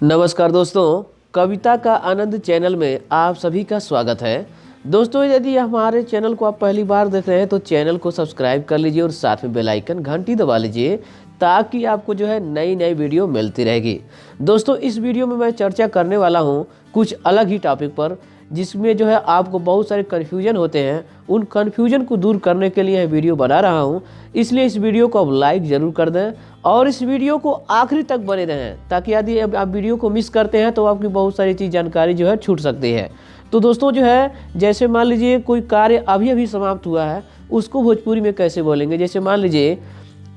नमस्कार दोस्तों, कविता का आनंद चैनल में आप सभी का स्वागत है। दोस्तों, यदि हमारे चैनल को आप पहली बार देख रहे हैं तो चैनल को सब्सक्राइब कर लीजिए और साथ में बेल आइकन घंटी दबा लीजिए ताकि आपको नई नई वीडियो मिलती रहेगी। दोस्तों, इस वीडियो में मैं चर्चा करने वाला हूं कुछ अलग ही टॉपिक पर, जिसमें आपको बहुत सारे कन्फ्यूजन होते हैं। उन कन्फ्यूजन को दूर करने के लिए यह वीडियो बना रहा हूं, इसलिए इस वीडियो को आप लाइक ज़रूर कर दें और इस वीडियो को आखिरी तक बने रहें, ताकि यदि आप वीडियो को मिस करते हैं तो आपकी बहुत सारी चीज़ जानकारी छूट सकती है। तो दोस्तों जैसे मान लीजिए कोई कार्य अभी अभी समाप्त हुआ है, उसको भोजपुरी में कैसे बोलेंगे। जैसे मान लीजिए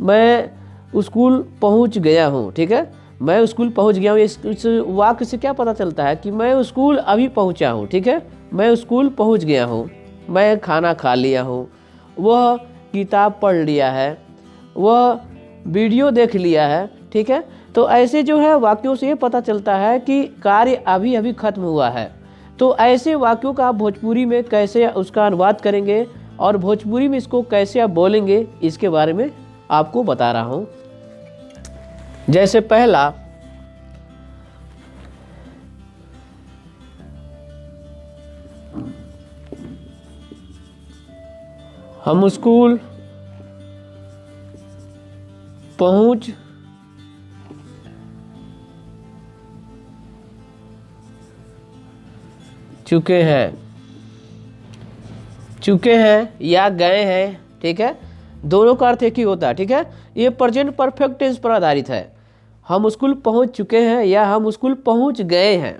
मैं स्कूल पहुंच गया हूं, ठीक है, मैं स्कूल पहुंच गया हूँ। इस वाक्य से क्या पता चलता है कि मैं स्कूल अभी पहुंचा हूँ, ठीक है, मैं स्कूल पहुंच गया हूँ, मैं खाना खा लिया हूँ, वह किताब पढ़ लिया है, वह वीडियो देख लिया है, ठीक है। तो ऐसे वाक्यों से ये पता चलता है कि कार्य अभी अभी खत्म हुआ है। तो ऐसे वाक्यों का आप भोजपुरी में कैसे उसका अनुवाद करेंगे और भोजपुरी में इसको कैसे आप बोलेंगे, इसके बारे में आपको बता रहा हूँ। जैसे पहला, हम स्कूल पहुंच चुके हैं या गए हैं, ठीक है, दोनों का अर्थ एक ही होता है, ठीक है। ये प्रेजेंट परफेक्ट टेंस पर आधारित है। हम स्कूल पहुंच चुके हैं या हम स्कूल पहुंच गए हैं।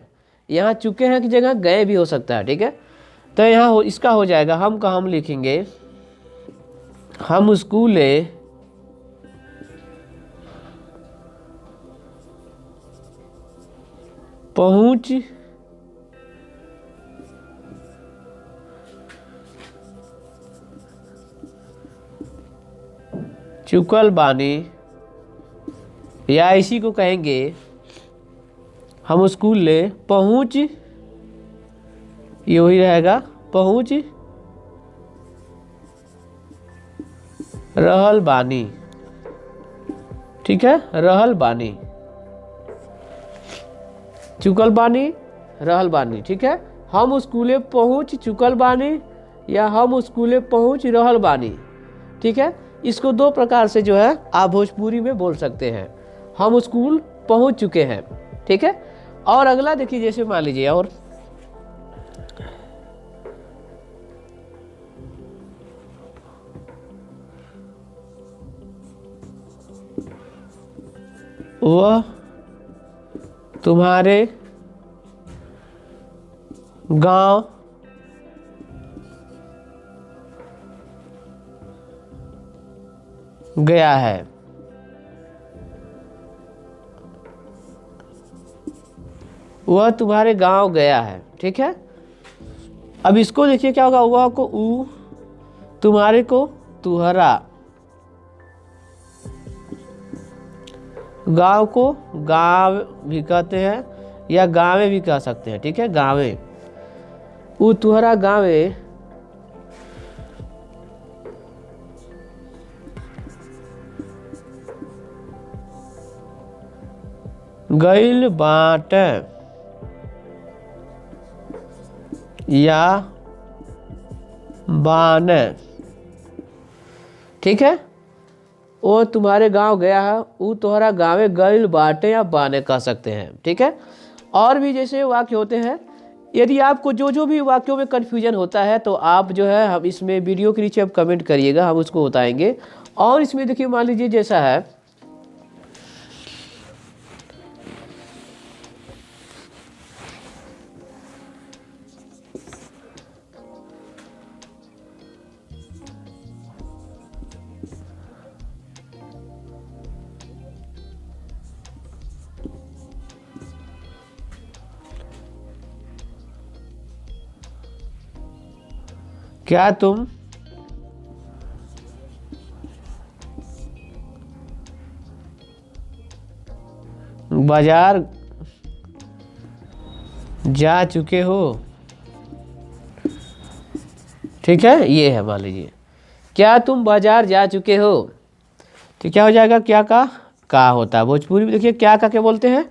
यहाँ चुके हैं की जगह गए भी हो सकता है, ठीक है। तो यहाँ इसका हो जाएगा, हम का हम लिखेंगे, हम स्कूले पहुंच चुकल बानी, या इसी को कहेंगे हम स्कूल ले पहुंच, ये वही रहेगा, पहुंच रहल बानी, ठीक है, रहल बानी, चुकल बानी, रहल बानी, ठीक है। हम स्कूले पहुंच चुकल बानी या हम स्कूले पहुंच रहल बानी, ठीक है। इसको दो प्रकार से आप भोजपुरी में बोल सकते हैं। हम स्कूल पहुंच चुके हैं, ठीक है। और अगला देखिए, जैसे मान लीजिए, और वह तुम्हारे गांव गया है। वह तुम्हारे गांव गया है, ठीक है। अब इसको देखिए क्या होगा, वह को ऊ, तुम्हारे को तुहरा, गांव को गांव भी कहते हैं या गांवे भी कह सकते हैं, ठीक है, गांवे, ऊ तुहरा गांवे गइल बाट या बान, ठीक है। वो तुम्हारे गांव गया है, वो तुम्हारा गांवे गइल बाटे या बाने कह सकते हैं, ठीक है। और भी जैसे वाक्य होते हैं। यदि आपको जो भी वाक्यों में कन्फ्यूजन होता है तो आप हम इसमें वीडियो के नीचे आप कमेंट करिएगा, हम उसको बताएंगे। और इसमें देखिए, मान लीजिए जैसा है, क्या तुम बाजार जा चुके हो, ठीक है। ये है, मान लीजिए, क्या तुम बाजार जा चुके हो, तो क्या हो जाएगा, क्या का होता है भोजपुरी में। देखिए क्या का क्या बोलते हैं,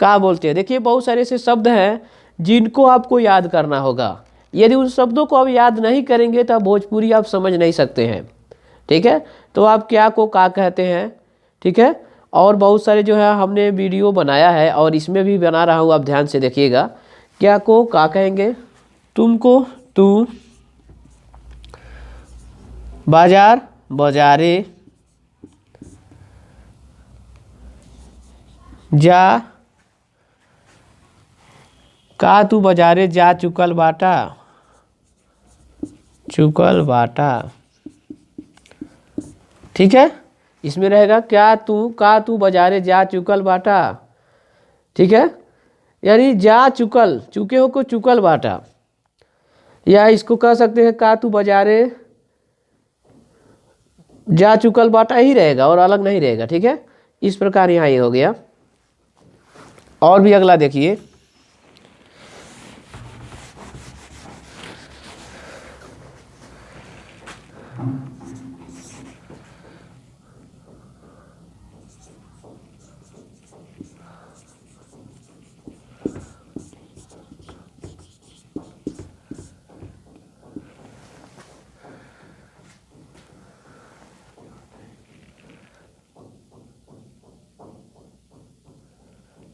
का बोलते हैं। देखिए बहुत सारे ऐसे शब्द हैं जिनको आपको याद करना होगा। यदि उन शब्दों को आप याद नहीं करेंगे तो आप भोजपुरी आप समझ नहीं सकते हैं। ठीक है, तो आप क्या को का कहते हैं। ठीक है, और बहुत सारे जो है हमने वीडियो बनाया है और इसमें भी बना रहा हूँ, आप ध्यान से देखिएगा। क्या को का कहेंगे, तुमको तू, बाजार बाजारे, जा का तू बाजारे जा चुकल बाटा, चुकल बाटा। ठीक है, इसमें रहेगा क्या तू का तू बाजारे जा चुकल बाटा। ठीक है, यानी जा चुकल, चुके हो को चुकल बाटा, या इसको कह सकते हैं का तू बाजारे जा चुकल बाटा ही रहेगा और अलग नहीं रहेगा। ठीक है, इस प्रकार यहाँ ये हो गया। और भी अगला देखिए,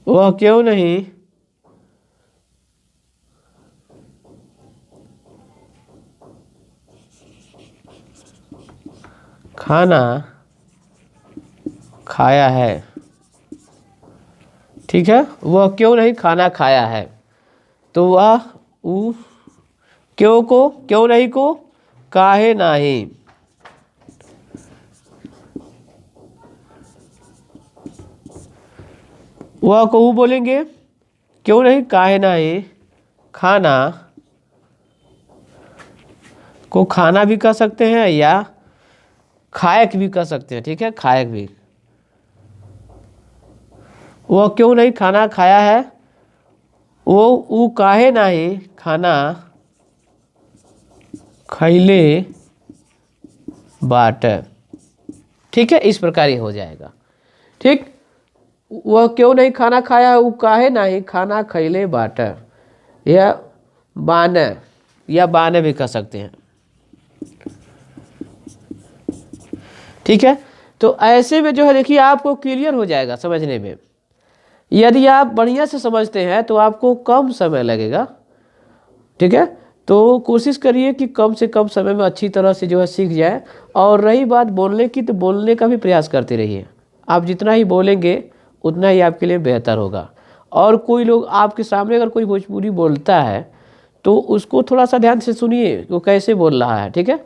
वह क्यों नहीं खाना खाया है। ठीक है, वह क्यों नहीं खाना खाया है, तो वह उ क्यों को, क्यों नहीं को काहे नहीं। वह को उ बोलेंगे, क्यों नहीं काहे नहीं, खाना को खाना भी कह सकते हैं या खायक भी कह सकते हैं। ठीक है, खायक भी। वह क्यों नहीं खाना खाया है, वो उ काहे नहीं खाना खैले बाट। ठीक है, इस प्रकार ये हो जाएगा। ठीक, वह क्यों नहीं खाना खाया, वो काहे नहीं खाना खैले बाट, या बाने, या बाने भी कह सकते हैं। ठीक है, तो ऐसे में जो है देखिए आपको क्लियर हो जाएगा समझने में। यदि आप बढ़िया से समझते हैं तो आपको कम समय लगेगा। ठीक है, तो कोशिश करिए कि कम से कम समय में अच्छी तरह से जो है सीख जाए। और रही बात बोलने की, तो बोलने का भी प्रयास करते रहिए। आप जितना ही बोलेंगे उतना ही आपके लिए बेहतर होगा। और कोई लोग आपके सामने अगर कोई भोजपुरी बोलता है तो उसको थोड़ा सा ध्यान से सुनिए वो कैसे बोल रहा है। ठीक है,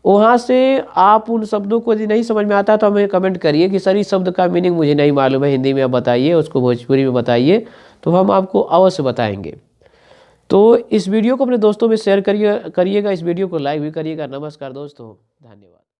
वहाँ से आप उन शब्दों को यदि नहीं समझ में आता तो हमें कमेंट करिए कि सर इस शब्द का मीनिंग मुझे नहीं मालूम है, हिंदी में आप बताइए, उसको भोजपुरी में बताइए, तो हम आपको अवश्य बताएंगे। तो इस वीडियो को अपने दोस्तों में शेयर करिएगा, इस वीडियो को लाइक भी करिएगा। नमस्कार दोस्तों, धन्यवाद।